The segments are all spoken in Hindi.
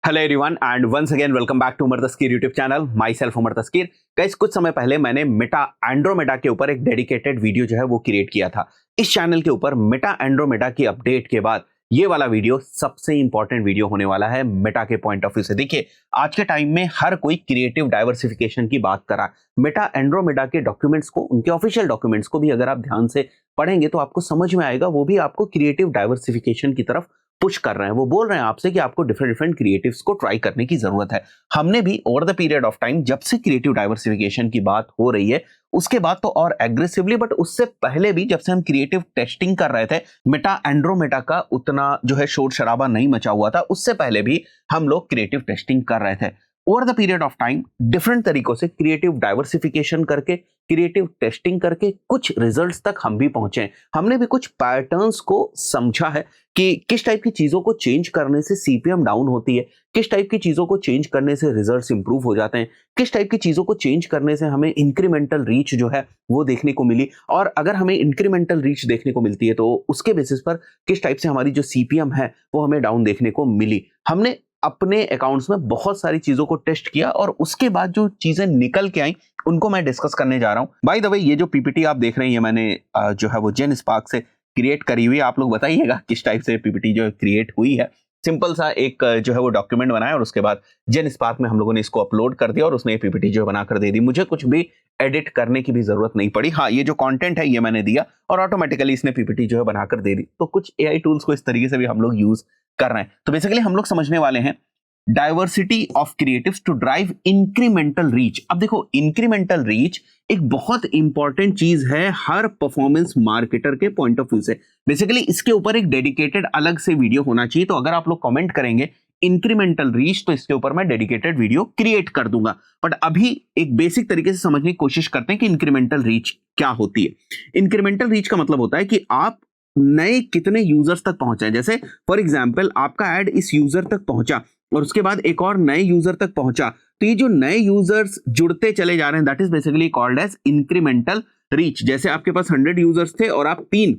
Hello everyone and once again welcome back to Umar Taskeer YouTube channel. Myself Umar Taskeer. Guys, कुछ समय पहले मैंने मेटा एंड्रोमेडा के ऊपर एक डेडिकेटेड वीडियो जो है वो क्रिएट किया था। इस चैनल के ऊपर मेटा एंड्रोमेडा की अपडेट के बाद ये वाला वीडियो सबसे इंपॉर्टेंट वीडियो होने वाला है मेटा के पॉइंट ऑफ व्यू से। देखिए, आज के टाइम में हर कोई क्रिएटिव डाइवर्सिफिकेशन की बात कर रहा है। मेटा एंड्रोमेडा के डॉक्यूमेंट्स को, उनके ऑफिशियल डॉक्यूमेंट्स को भी अगर आप ध्यान से पढ़ेंगे तो आपको समझ में आएगा, वो भी आपको क्रिएटिव डाइवर्सिफिकेशन की तरफ पुश कर रहे हैं। वो बोल रहे हैं आपसे कि आपको डिफरेंट डिफरेंट क्रिएटिव्स को ट्राई करने की जरूरत है। हमने भी over the period of time, जब से क्रिएटिव डाइवर्सिफिकेशन की बात हो रही है उसके बाद तो और एग्रेसिवली, बट उससे पहले भी जब से हम क्रिएटिव टेस्टिंग कर रहे थे, मेटा एंड्रोमेडा का उतना जो है शोर शराबा नहीं मचा हुआ था। उससे पहले भी हम लोग क्रिएटिव टेस्टिंग कर रहे थे। Over the period of time different तरीकों से क्रिएटिव डाइवर्सिफिकेशन करके, क्रिएटिव टेस्टिंग करके कुछ रिजल्ट्स तक हम भी पहुंचे हैं। हमने भी कुछ पैटर्न्स को समझा है कि किस टाइप की चीजों को चेंज करने से सीपीएम डाउन होती है, किस टाइप की चीजों को चेंज करने से रिजल्ट्स इंप्रूव हो जाते हैं, किस टाइप की चीजों को चेंज करने से हमें इंक्रीमेंटल रीच जो है वो देखने को मिली, और अगर हमें इंक्रीमेंटल रीच देखने को मिलती है तो उसके बेसिस पर किस टाइप से हमारी जो सीपीएम है वो हमें डाउन देखने को मिली। हमने अपने अकाउंट्स में बहुत सारी चीजों को टेस्ट किया और उसके बाद जो चीजें निकल के आई उनको मैं डिस्कस करने जा रहा हूं। बाय द वे, ये जो पीपीटी आप देख रहे हैं ये मैंने जो है वो जेन स्पार्क से क्रिएट करी हुई है। आप लोग बताइएगा किस टाइप से पीपीटी जो क्रिएट हुई है। सिंपल सा एक जो है वो डॉक्यूमेंट बनाया और उसके बाद जेन स्पार्क में हम लोगों ने इसको अपलोड कर दिया और उसने पीपीटी जो बनाकर दे दी। मुझे कुछ भी एडिट करने की भी जरूरत नहीं पड़ी। हाँ, ये जो कंटेंट है ये मैंने दिया और ऑटोमेटिकली इसने पीपीटी जो है बनाकर दे दी। तो कुछ एआई टूल्स को इस तरीके से भी हम लोग यूज कर रहे हैं। तो बेसिकली हम लोग समझने वाले हैं diversity of creatives to drive incremental reach. अब देखो, इंक्रीमेंटल रीच एक बहुत इंपॉर्टेंट चीज है हर परफॉर्मेंस मार्केटर के पॉइंट ऑफ व्यू से। बेसिकली इसके ऊपर एक डेडिकेटेड अलग से वीडियो होना चाहिए। तो अगर आप लोग कमेंट करेंगे इंक्रीमेंटल रीच तो इसके ऊपर मैं डेडिकेटेड वीडियो क्रिएट कर दूंगा। बट अभी एक बेसिक तरीके से समझने की कोशिश करते हैं कि इंक्रीमेंटल रीच क्या होती है। इंक्रीमेंटल रीच का मतलब होता है कि आप नए कितने यूजर्स तक पहुंचे। जैसे फॉर एग्जाम्पल, आपका एड इस यूजर तक पहुंचा और उसके बाद एक और नए यूजर तक पहुंचा, तो ये जो नए यूजर्स जुड़ते चले जा रहे हैं, that is basically called as incremental reach. जैसे आपके पास 100 यूजर्स थे और आप 3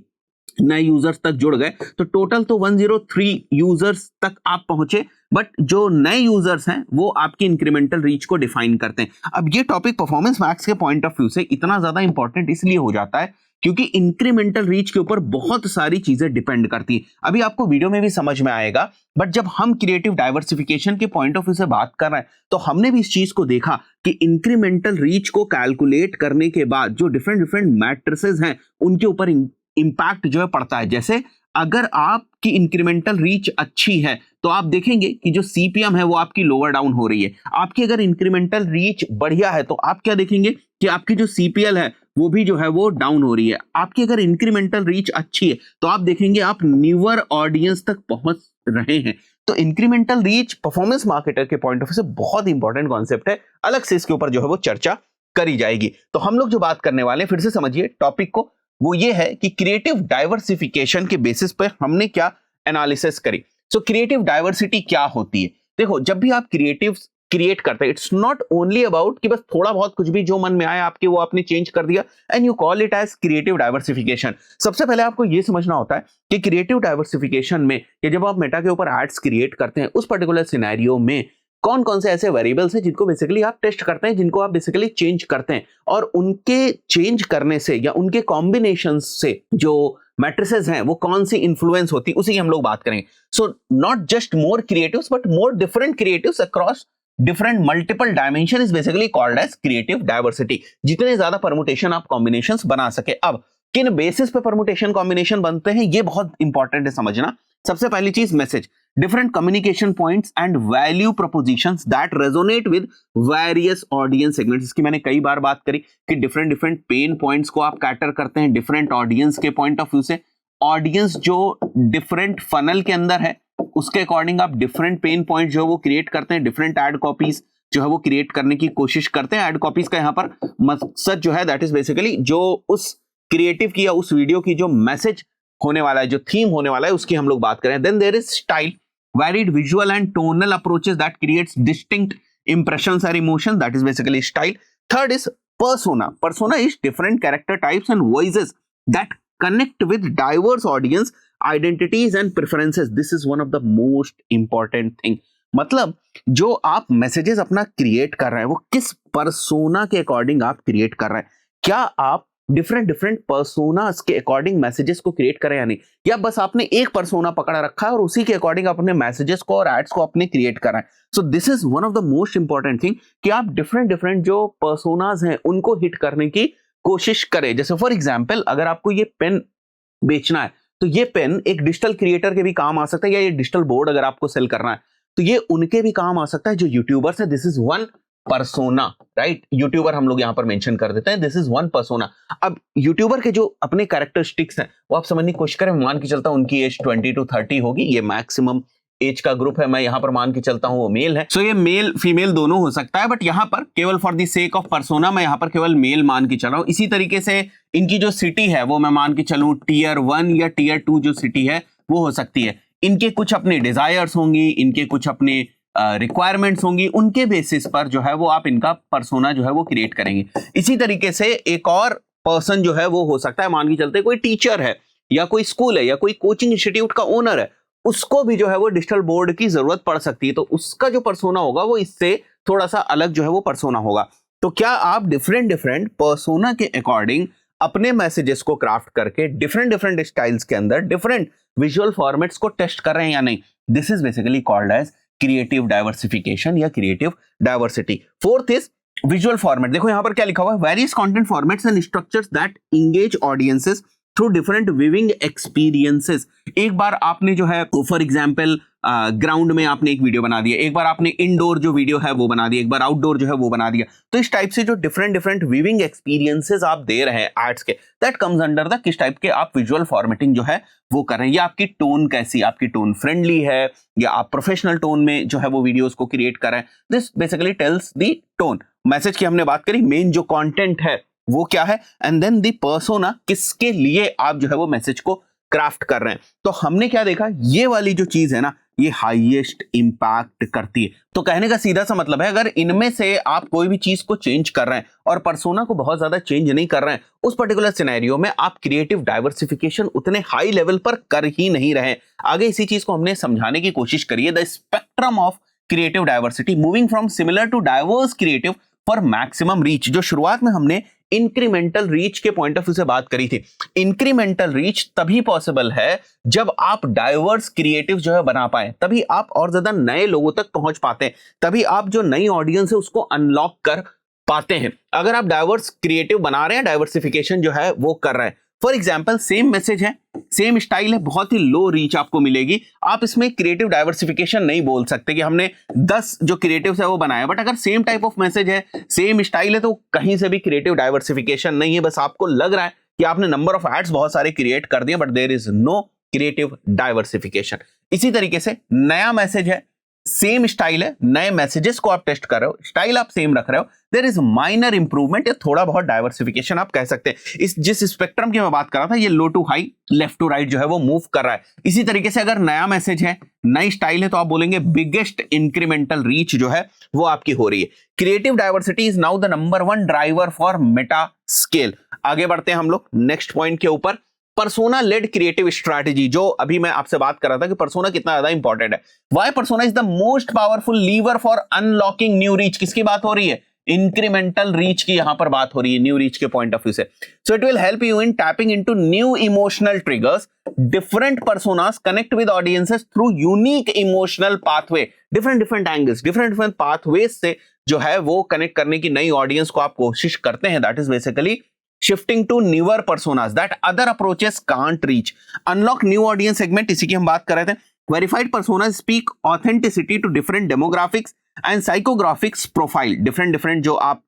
नए यूजर्स तक जुड़ गए तो टोटल तो 103 यूजर्स तक आप पहुंचे। बट जो नए यूजर्स हैं वो आपकी इंक्रीमेंटल रीच को डिफाइन करते हैं। अब ये टॉपिक परफॉर्मेंस मैक्स के पॉइंट ऑफ व्यू से इतना ज्यादा इंपॉर्टेंट इसलिए हो जाता है क्योंकि इंक्रीमेंटल रीच के ऊपर बहुत सारी चीजें डिपेंड करती है। अभी आपको वीडियो में भी समझ में आएगा, बट जब हम क्रिएटिव डाइवर्सिफिकेशन के पॉइंट ऑफ व्यू से बात कर रहे हैं तो हमने भी इस चीज को देखा कि इंक्रीमेंटल रीच को कैलकुलेट करने के बाद जो डिफरेंट डिफरेंट मैट्रिसेस हैं उनके ऊपर इंपैक्ट जो है पड़ता है। जैसे अगर आपकी इंक्रीमेंटल रीच अच्छी है तो आप देखेंगे कि जो सीपीएम है वो आपकी लोअर डाउन हो रही है। आपकी अगर इंक्रीमेंटल रीच बढ़िया है तो आप क्या देखेंगे कि आपकी जो सीपीएल है वो भी जो है वो डाउन हो रही है। आपकी अगर इंक्रीमेंटल रीच अच्छी है तो आप देखेंगे आप न्यूअर ऑडियंस तक पहुंच रहे हैं। तो इंक्रीमेंटल रीच परफॉर्मेंस मार्केटर के पॉइंट ऑफ व्यू से बहुत इंपॉर्टेंट कॉन्सेप्ट है। अलग से इसके ऊपर जो है वो चर्चा करी जाएगी। तो हम लोग जो बात करने वाले हैं, फिर से समझिए टॉपिक को, वो ये है कि क्रिएटिव डाइवर्सिफिकेशन के बेसिस पर हमने क्या एनालिसिस करी। सो क्रिएटिव डाइवर्सिटी क्या होती है? देखो, जब भी आप क्रिएटिव क्रिएट करते हैं, इट्स नॉट ओनली अबाउट कि बस थोड़ा बहुत कुछ भी जो मन में आया आपके वो आपने चेंज कर दिया and you call it as creative diversification. सबसे पहले आपको ये समझना होता है कि क्रिएटिव डाइवर्सिफिकेशन में कि जब आप मेटा के ऊपर एड्स क्रिएट करते हैं उस पर्टिकुलर सिनेरियो में कौन कौन से ऐसे वेरिएबल्स हैं जिनको बेसिकली आप टेस्ट करते हैं, जिनको आप बेसिकली चेंज करते हैं, और उनके चेंज करने से या उनके कॉम्बिनेशन से जो मैट्रिसेस हैं वो कौन सी इन्फ्लुएंस होती है, उसी की हम लोग बात करेंगे। So not just more creatives but more different creatives across different multiple dimension is basically called as creative diversity. जितने ज्यादा परमुटेशन आप कॉम्बिनेशंस बना सके। अब किन बेसिस पे परमुटेशन कॉम्बिनेशन बनते हैं ये बहुत इंपॉर्टेंट है समझना। सबसे पहली चीज, message, different communication points and value propositions that resonate with various audience segments. इसकी मैंने कई बार बात करी कि डिफरेंट डिफरेंट पेन पॉइंट्स को आप कैटर करते हैं डिफरेंट ऑडियंस के पॉइंट ऑफ व्यू से। ऑडियंस जो डिफरेंट फनल के अंदर है उसके अकॉर्डिंग आप डिफरेंट पेन पॉइंट जो है वो क्रिएट करते हैं। डिफरेंट एड कॉपीज जो है वो क्रिएट करने की कोशिश करते हैं। एड कॉपीज का यहाँ पर मकसद जो है दैट इज बेसिकली जो उस क्रिएटिव की या उस वीडियो की जो मैसेज होने वाला है, जो थीम होने वाला है, उसकी हम लोग बात करें। Then there is style, varied visual and tonal approaches that creates distinct impressions or emotions, that is basically style. Third is persona. Persona is different character types and voices that connect with diverse audience identities and preferences. This is one of the most important thing. मतलब जो आप मैसेजेस अपना क्रिएट कर रहे हैं वो किस पर्सोना के अकॉर्डिंग आप क्रिएट कर रहे हैं। क्या आप डिफरेंट डिफरेंट पर्सोनास के अकॉर्डिंग मैसेजेस को क्रिएट करें या नहीं, या बस आपने एक पर्सोना पकड़ रखा है और उसी के अकॉर्डिंग अपने मैसेजेस को और एड्स को अपने क्रिएट कर रहे हैं। So this is one of the most important thing कि आप डिफरेंट डिफरेंट जो पर्सोनास हैं उनको हिट करने की कोशिश करें। जैसे फॉर एग्जाम्पल अगर आपको ये पेन बेचना है तो ये पेन एक डिजिटल क्रिएटर के भी काम आ सकता है, या ये डिजिटल बोर्ड अगर आपको सेल करना है तो ये उनके भी काम आ सकता है जो यूट्यूबर्स है। This is one persona, right. YouTuber हम लोग यहां पर मेंशन कर देते हैं, दिस इज वन पर्सोना। अब यूट्यूबर के जो अपने कैरेक्टरिस्टिक्स हैं वो आप समझने की कोशिश करें। मान के चलता हूं उनकी एज 20 to 30 होगी, ये मैक्सिमम एज का ग्रुप है। मैं यहां पर मान के चलता हूं वो मेल है, सो ये मेल फीमेल दोनों हो सकता है, बट यहां पर केवल for the sake of persona मैं यहां पर केवल मेल मान के चल रहा हूं। इसी तरीके से इनकी जो सिटी है वो मैं मान के चलूं Tier 1 या Tier 2 जो सिटी है वो हो सकती है। इनके कुछ अपने डिजायर्स होंगी, इनके कुछ अपने रिक्वायरमेंट्स होंगी, उनके बेसिस पर जो है वो आप इनका पर्सोना जो है वो क्रिएट करेंगे। इसी तरीके से एक और पर्सन जो है वो हो सकता है, मान के चलते कोई टीचर है या कोई स्कूल है या कोई कोचिंग इंस्टीट्यूट का ओनर है, उसको भी जो है वो डिजिटल बोर्ड की जरूरत पड़ सकती है, तो उसका जो पर्सोना होगा वो इससे थोड़ा सा अलग जो है वो पर्सोना होगा। तो क्या आप डिफरेंट डिफरेंट पर्सोना के अकॉर्डिंग अपने मैसेजेस को क्राफ्ट करके डिफरेंट डिफरेंट स्टाइल्स के अंदर डिफरेंट विजुअल फॉर्मेट्स को टेस्ट कर रहे हैं या नहीं? This is basically called as creative diversification या creative diversity. Fourth is visual format. देखो यहां पर क्या लिखा हुआ है, various content formats and structures that engage audiences through different viewing experiences. एक बार आपने जो है फॉर एग्जांपल ग्राउंड में आपने एक वीडियो बना दिया, एक बार आपने इंडोर जो वीडियो है वो बना दिया, एक बार आउटडोर जो है वो बना दिया। तो इस टाइप से जो डिफरेंट डिफरेंट विविंग एक्सपीरियंसेस आप दे रहे हैं एड्स के, दैट कम्स अंडर द किस टाइप के आप विजुअल फॉर्मेटिंग जो है वो कर रहे हैं। या आपकी टोन कैसी, आपकी टोन फ्रेंडली है या आप प्रोफेशनल टोन में जो है वो वीडियोस को क्रिएट कर रहे हैं। This basically tells the tone. Message की हमने बात करी, मेन जो कंटेंट है वो क्या है, एंड देन द पर्सोना, किसके लिए आप जो है वो मैसेज को क्राफ्ट कर रहे हैं। तो हमने क्या देखा, ये वाली जो चीज है ना ये हाईएस्ट इंपैक्ट करती है। तो कहने का सीधा सा मतलब है, अगर इनमें से आप कोई भी चीज को चेंज कर रहे हैं और पर्सोना को बहुत ज्यादा चेंज नहीं कर रहे हैं, उस पर्टिकुलर सिनेरियो में आप क्रिएटिव डाइवर्सिफिकेशन उतने हाई लेवल पर कर ही नहीं रहे। आगे इसी चीज को हमने समझाने की कोशिश करी है, the spectrum of creative diversity moving from similar to diverse creative for maximum reach. जो शुरुआत में हमने इंक्रीमेंटल रीच के पॉइंट ऑफ व्यू से बात करी थी, इंक्रीमेंटल रीच तभी पॉसिबल है जब आप डाइवर्स क्रिएटिव जो है बना पाए, तभी आप और ज्यादा नए लोगों तक पहुंच पाते हैं, तभी आप जो नई ऑडियंस है उसको अनलॉक कर पाते हैं। अगर आप डाइवर्स क्रिएटिव बना रहे हैं, डाइवर्सिफिकेशन जो है वो कर रहे हैं, फॉर एग्जाम्पल सेम मैसेज है, सेम स्टाइल है, बहुत ही लो रीच आपको मिलेगी, आप इसमें क्रिएटिव डाइवर्सिफिकेशन नहीं बोल सकते कि हमने 10 जो क्रिएटिव्स है वो बनाया। बट अगर सेम टाइप ऑफ मैसेज है, सेम स्टाइल है, तो कहीं से भी क्रिएटिव डाइवर्सिफिकेशन नहीं है। बस आपको लग रहा है कि आपने नंबर ऑफ एड्स बहुत सारे क्रिएट कर दिए, but there is no creative diversification. इसी तरीके से नया मैसेज है, सेम स्टाइल है, नए मैसेजेस को आप टेस्ट कर रहे हो, स्टाइल आप सेम रख रहे हो, देयर इज माइनर इंप्रूवमेंट या थोड़ा बहुत डाइवर्सिफिकेशन आप कह सकते हैं। इस जिस स्पेक्ट्रम की मैं बात कर रहा था, ये low to high, left to right जो है वो मूव कर रहा है। इसी तरीके से अगर नया मैसेज है, नई स्टाइल है, तो आप बोलेंगे बिगेस्ट इंक्रीमेंटल रीच जो है वो आपकी हो रही है। Creative diversity is now the number 1 driver for Meta scale. आगे बढ़ते हैं हम लोग नेक्स्ट पॉइंट के ऊपर, पर्सोना लेड क्रिएटिव स्ट्रैटेजी। जो अभी मैं आपसे बात कर रहा था कि पर्सोना कितना ज्यादा इंपॉर्टेंट है। Why persona is the most powerful lever for unlocking new reach. किसकी बात हो रही है? इंक्रीमेंटल रीच की यहां पर बात हो रही है, न्यू रीच के पॉइंट ऑफ व्यू से। सो it will help you in tapping into new emotional triggers. Different personas connect with audiences through unique emotional pathway. Different angles, different pathways से जो है वो कनेक्ट करने की नई ऑडियंस को आप कोशिश करते हैं। That is basically shifting to newer personas that other approaches can't reach. Unlock new audience segment, इसी की हम बात कर रहे थे। Verified personas speak authenticity to different demographics and psychographics profile. Different जो आप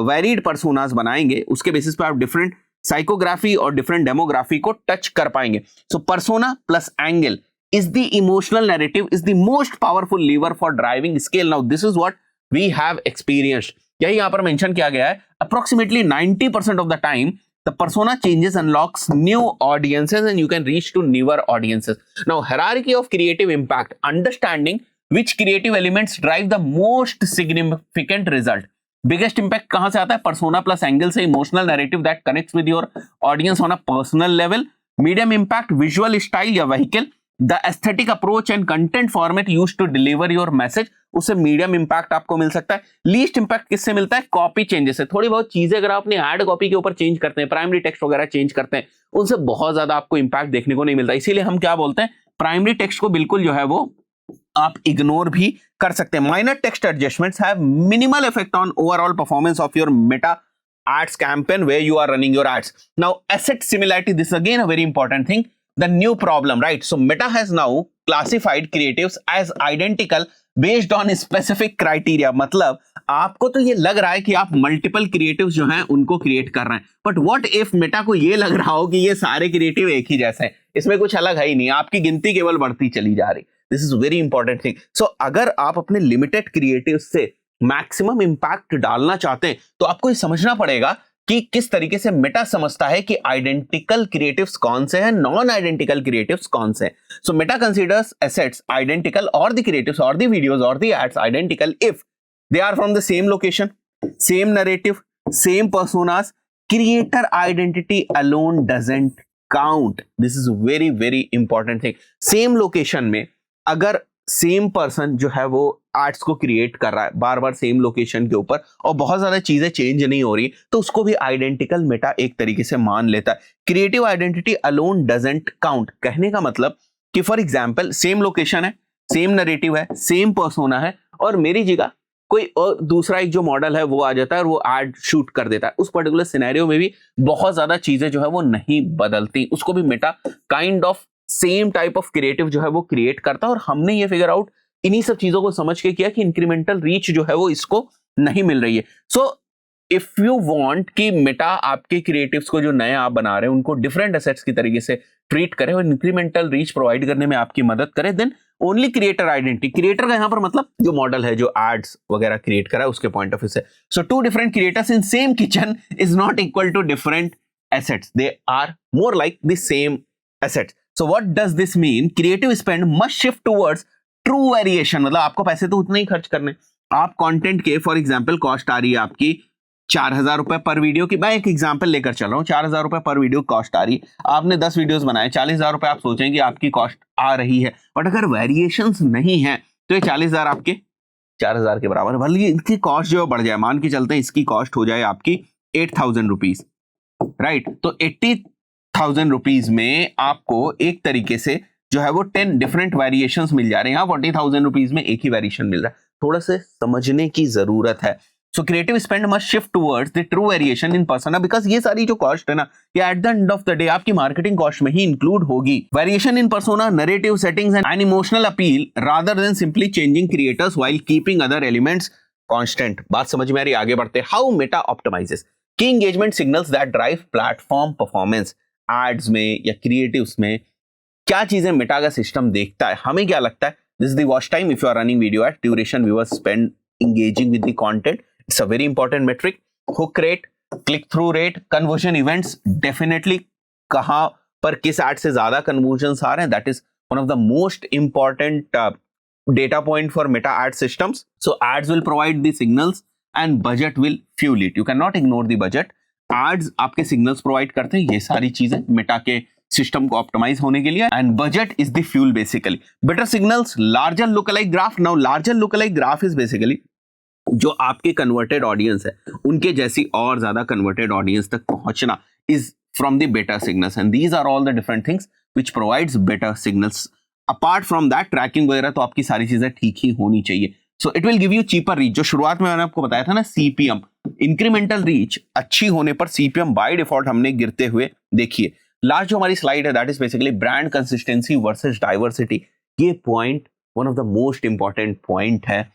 varied personas बनाएंगे उसके बेसिस पे आप different psychography और different demography को टच कर पाएंगे। So persona plus angle is the emotional narrative is the most powerful lever for driving scale. Now this is what we have experienced. यही यहां पर मेंशन किया गया है, approximately 90% of the time the persona changes unlocks new audiences and you can reach to newer audiences. Now hierarchy of creative impact, understanding which creative elements drive the most significant result. Biggest impact कहां से आता है? persona plus angle से, emotional narrative that connects with your audience on a personal level. Medium impact visual style या vehicle, the aesthetic approach and content format used to deliver your message, उससे मीडियम इंपैक्ट आपको मिल सकता है। लीस्ट इंपैक्ट किससे मिलता है? कॉपी चेंजेस से। थोड़ी बहुत चीजें अगर आप अपनी एड कॉपी के ऊपर चेंज करते हैं, प्राइमरी टेक्स्ट वगैरह चेंज करते हैं, उनसे बहुत ज्यादा आपको इंपैक्ट देखने को नहीं मिलता। इसीलिए हम क्या बोलते हैं, प्राइमरी टेक्स्ट को बिल्कुल जो है वो आप इग्नोर भी कर सकते हैं। Minor text adjustments have minimal effect on overall performance of your Meta ads campaign where you are running your ads. Now asset similarity, this is again a very important thing, the new problem, right? So Meta has now classified creatives as identical based on specific criteria. मतलब आपको तो ये लग रहा है कि आप मल्टीपल क्रिएटिव्स जो हैं उनको क्रिएट कर रहे हैं, बट व्हाट इफ मेटा को ये लग रहा हो कि ये सारे क्रिएटिव एक ही जैसे हैं, इसमें कुछ अलग है ही नहीं, आपकी गिनती केवल बढ़ती चली जा रही। This is very important thing. So अगर आप अपने लिमिटेड क्रिएटिव से मैक्सिमम इंपैक्ट डालना चाहते हैं तो आपको ये समझना पड़ेगा कि किस तरीके से मेटा समझता है कि आइडेंटिकल क्रिएटिव्स कौन से हैं, नॉन आइडेंटिकल क्रिएटिव्स कौन से हैं। So Meta considers assets identical और द क्रिएटिव्स और द वीडियोस और the ads identical if they are from the same location, same narrative, same personas. Creator identity alone doesn't count. This is very very important thing. Same location में अगर सेम पर्सन जो है वो आर्ट्स को क्रिएट कर रहा है बार बार सेम लोकेशन के ऊपर और बहुत ज्यादा चीजें चेंज नहीं हो रही, तो उसको भी आइडेंटिकल मेटा एक तरीके से मान लेता है। Creative identity alone doesn't count कहने का मतलब कि फॉर एग्जांपल सेम लोकेशन है, सेम नरेटिव है, सेम पर्सोना है और मेरी जगह कोई और दूसरा एक जो मॉडल है वो आ जाता है और वो एड शूट कर देता है। उस पर्टिकुलर सिनेरियो में भी बहुत ज्यादा चीजें जो है वो नहीं बदलती, उसको भी Meta kind of same type of creative जो है वो क्रिएट करता है। और हमने ये फिगर आउट इन्हीं सब चीजों को समझ के किया कि इंक्रीमेंटल रीच जो है वो इसको नहीं मिल रही है। सो इफ यू वांट कि मेटा आपके क्रिएटिव्स को जो नए आप बना रहे हैं उनको डिफरेंट एसेट्स की तरीके से ट्रीट करे और इंक्रीमेंटल रीच प्रोवाइड करने में आपकी मदद करे, then only creator identity. Creator का यहां पर मतलब जो मॉडल है जो एड्स वगैरह क्रिएट करा है उसके पॉइंट ऑफ व्यू से। So two different creators in same kitchen is not equal to different assets, they are more like the same assets. So what does this mean? Creative spend must shift towards true variation. मतलब आपको पैसे तो उतने ही खर्च करने। आप कंटेंट के फॉर एग्जांपल कॉस्ट आ रही है आपकी 4,000 रुपए पर वीडियो की, मैं एक एग्जांपल लेकर चल रहा हूँ, 4,000 रुपए पर वीडियो कॉस्ट आ रही है। आपने 10 वीडियोस बनाए, 40,000 रुपए आप सोचेंगे आपकी कॉस्ट आ रही है, बट अगर वेरिएशंस नहीं है तो ये 40,000 आपके 4,000 के बराबर। भले इनकी कॉस्ट जो बढ़ जाए, मान के चलते हैं इसकी कॉस्ट हो जाए आपकी 8,000 रुपीज, राइट? तो 80,000 रुपीज में आपको एक तरीके से जो है वो 10 डिफरेंट वेरिएशंस मिल जा रहे हैं। यहाँ 40,000 रुपीज में एक ही वेरिएशन मिल रहा है, थोड़ा से समझने की जरूरत है। So creative spend must shift towards the true variation in persona, because ये सारी जो कॉस्ट है ना, ये eight the end of the day आपकी मार्केटिंग कॉस्ट में ही इंक्लूड होगी। Variation in persona, narrative settings and emotional appeal rather than simply changing creators while keeping other elements constant. बात समझ में आ रही? आगे बढ़ते। हाउ मेटा ऑप्टिमाइजेस की engagement signals that drive platform performance. Ads में या क्रिएटिव्स में क्या चीजें मेटा का सिस्टम देखता है, हमें क्या लगता है? This is the watch time if you are running video ad, duration viewers spend engaging with the content, it's a very important metric. Hook rate, click through rate, conversion events, definitely कहां पर किस ad से ज्यादा conversions आ रहे हैं, that is one of the most important data point for meta ad systems. So ads will provide the signals and budget will fuel it. You cannot ignore the budget. Ads आपके signals provide करते हैं, ये सारी चीजें मेटा के सिस्टम को ऑप्टिमाइज होने के लिए, and budget is the fuel basically. Better signals, larger lookalike graph. Now larger lookalike graph is basically जो आपके कन्वर्टेड ऑडियंस है उनके जैसी और ज्यादा कन्वर्टेड ऑडियंस तक पहुंचना is from the better signals, and these are all the different things which provides better signals. Apart from that tracking वगैरह तो आपकी सारी चीजें ठीक ही होनी चाहिए। So it will give you cheaper reach. जो शुरुआत में मैंने आपको बताया था ना, सीपीएम, इंक्रीमेंटल रीच अच्छी होने पर सीपीएम बाय डिफॉल्ट हमने गिरते हुए देखिए। लास्ट जो हमारी स्लाइड है that is basically brand consistency versus diversity. ये point one of the most important point है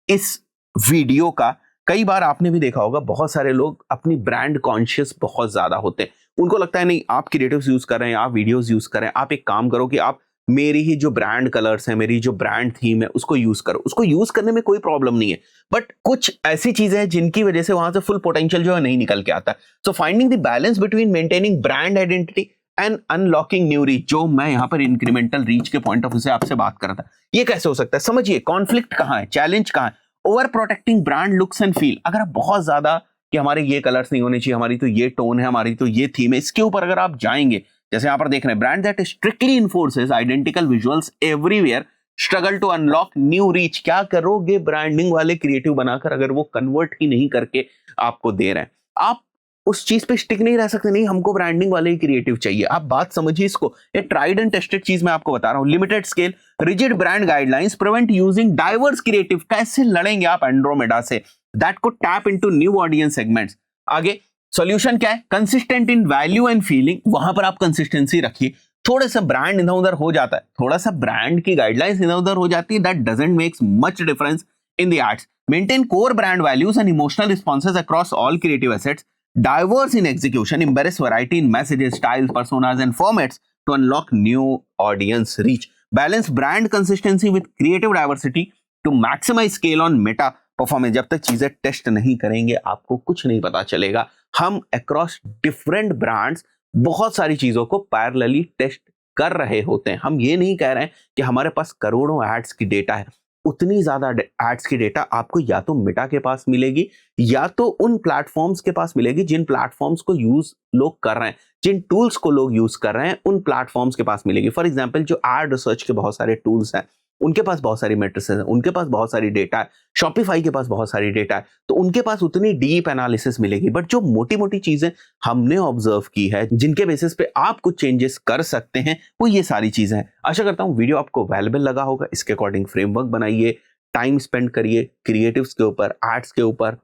इस वीडियो का। कई बार आपने भी देखा होगा बहुत सारे लोग अपनी ब्रांड कॉन्शियस बहुत ज्यादा होते हैं, उनको लगता है नहीं आप क्रिएटिव्स यूज कर रहे हैं, आप वीडियोस यूज कर रहे हैं, आप एक काम करो कि आप मेरी ही जो ब्रांड कलर्स है, मेरी जो ब्रांड थीम है उसको यूज करो। उसको यूज करने में कोई प्रॉब्लम नहीं है, बट कुछ ऐसी चीजें हैं जिनकी वजह से वहां से फुल पोटेंशियल जो है नहीं निकल के आता। So finding the balance between maintaining brand identity and unlocking new reach, जो मैं यहाँ पर इंक्रीमेंटल रीच के पॉइंट ऑफ व्यू से आपसे बात कर रहा था, ये कैसे हो सकता है? समझिए कॉन्फ्लिक्ट कहाँ है, चैलेंज कहाँ है। Over protecting brand looks and feel. अगर आप बहुत ज्यादा कि हमारे ये कलर्स नहीं होने चाहिए, हमारी तो ये टोन है, हमारी तो ये थीम है, इसके ऊपर अगर आप जाएंगे जैसे यहाँ पर देख रहे हैं, brand that strictly enforces identical visuals everywhere struggle to unlock new reach. क्या करोगे ब्रांडिंग वाले क्रिएटिव बनाकर अगर वो कन्वर्ट ही नहीं करके आपको दे रहे हैं? आप उस चीज पे स्टिक नहीं रह सकते, नहीं हमको ब्रांडिंग वाले ही क्रिएटिव चाहिए। आप बात समझिए इसको, ये ट्राइड एंड टेस्टेड चीज मैं आपको बता रहा हूं। Limited scale, rigid brand guidelines prevent using diverse creative. कैसे लड़ेंगे आप एंड्रोमेडा से? दैट को tap into new audience segments. आगे सॉल्यूशन क्या है? Consistent in value and feeling, वहां पर आप कंसिस्टेंसी रखिए। थोड़ा सा ब्रांड इधर उधर हो जाता है, थोड़ा सा ब्रांड की गाइडलाइंस इधर उधर हो जाती है, that doesn't makes much difference in the ads. Maintain core brand values and emotional responses across all creative assets. Diverse in execution, embrace variety in messages, styles, personas, and formats to unlock new audience reach. Balance brand consistency with creative diversity to maximize scale on meta performance. जब तक चीजें टेस्ट नहीं करेंगे आपको कुछ नहीं पता चलेगा। हम अक्रॉस डिफरेंट ब्रांड्स बहुत सारी चीजों को पैरेलली टेस्ट कर रहे होते हैं। हम ये नहीं कह रहे हैं कि हमारे पास करोड़ों एड्स की डेटा है। उतनी ज्यादा एड्स की डेटा आपको या तो मेटा के पास मिलेगी या तो उन प्लेटफॉर्म्स के पास मिलेगी जिन प्लेटफॉर्म्स को यूज लोग कर रहे हैं, जिन टूल्स को लोग यूज कर रहे हैं उन प्लेटफॉर्म्स के पास मिलेगी। फॉर एग्जांपल जो एड रिसर्च के बहुत सारे टूल्स हैं उनके पास बहुत सारी मैट्रिसेस हैं, उनके पास बहुत सारी डेटा है। शॉपिफाई के पास बहुत सारी डेटा है, तो उनके पास उतनी डीप एनालिसिस मिलेगी। बट जो मोटी मोटी चीजें हमने ऑब्जर्व की है, जिनके बेसिस पे आप कुछ चेंजेस कर सकते हैं, वो ये सारी चीजें हैं। आशा करता हूं वीडियो आपको वैल्यूएबल लगा होगा। इसके अकॉर्डिंग फ्रेमवर्क बनाइए, टाइम स्पेंड करिए क्रिएटिव्स के ऊपर, एड्स के ऊपर।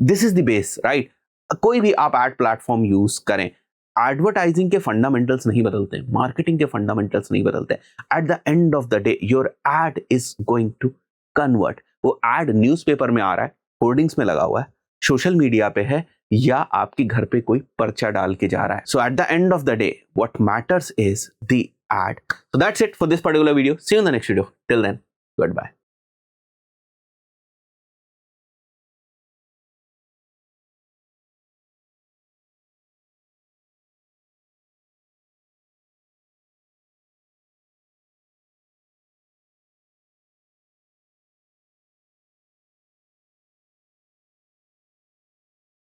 This is the base, right? कोई भी आप एड प्लेटफॉर्म यूज करें, एडवर्टाइजिंग के फंडामेंटल्स नहीं बदलते, मार्केटिंग के फंडामेंटल्स नहीं बदलते। At the end of the day your ad is going to convert. वो एड न्यूज़पेपर में आ रहा है, होर्डिंग्स में लगा हुआ है, सोशल मीडिया पे है, या आपके घर पे कोई पर्चा डाल के जा रहा है। So at the end of the day what matters is the ad. So that's it for this particular video. See you in the next video. Till then, good bye.